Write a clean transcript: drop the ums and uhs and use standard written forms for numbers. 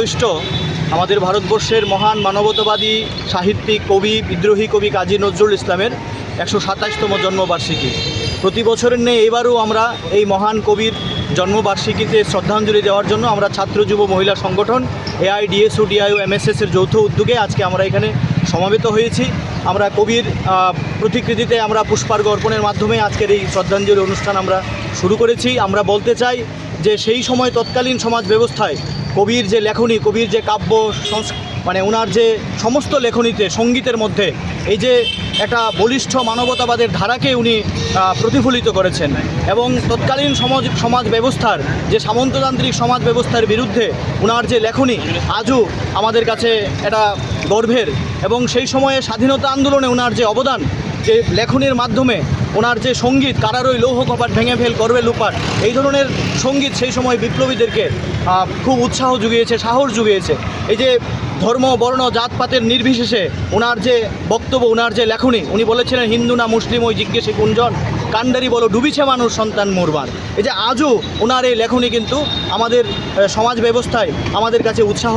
বিশিষ্ট আমাদের ভারতবর্ষের মহান মানবতাবাদী সাহিত্যিক কবি বিদ্রোহী কবি কাজী নজরুল ইসলামের ১২৭তম জন্মবার্ষিকী। প্রতি বছরের নেই এবারও আমরা এই মহান কবির জন্মবার্ষিকীতে শ্রদ্ধাঞ্জলি দেওয়ার জন্য আমরা ছাত্র যুব মহিলা সংগঠন এআইডিএসও ডিআইও এমএসএসের যৌথ উদ্যোগে আজকে আমরা এখানে সমাবেত হয়েছি। আমরা কবির প্রতিকৃতিতে আমরা পুষ্পার্ঘ অর্পণের মাধ্যমে আজকের এই শ্রদ্ধাঞ্জলি অনুষ্ঠান আমরা শুরু করেছি। আমরা বলতে চাই যে সেই সময় তৎকালীন সমাজ ব্যবস্থায় কবির যে লেখনী, কবির যে কাব্য মানে ওনার যে সমস্ত লেখনীতে সঙ্গীতের মধ্যে এই যে একটা বলিষ্ঠ মানবতাবাদের ধারাকে উনি প্রতিফলিত করেছেন এবং তৎকালীন সমাজ ব্যবস্থার যে সামন্ততান্ত্রিক সমাজ ব্যবস্থার বিরুদ্ধে ওনার যে লেখনী আজও আমাদের কাছে এটা গর্বের। এবং সেই সময়ে স্বাধীনতা আন্দোলনে ওনার যে অবদান, যে লেখনীর মাধ্যমে ওনার যে সঙ্গীত কারারই লৌহ কপাট ভেঙে ফেল করবে লুপাট, এই ধরনের সঙ্গীত সেই সময় বিপ্লবীদেরকে খুব উৎসাহ জুগিয়েছে, সাহস জুগিয়েছে। এই যে ধর্ম বর্ণ জাতপাতের নির্বিশেষে ওনার যে বক্তব্য, ওনার যে লেখনী, উনি বলেছিলেন হিন্দু না মুসলিম ওই জিজ্ঞেসে কুঞ্জন, কান্ডারি বলো ডুবিছে মানুষ সন্তান মোরবার। এই যে আজও ওনার এই লেখনী কিন্তু আমাদের সমাজ ব্যবস্থায় আমাদের কাছে উৎসাহ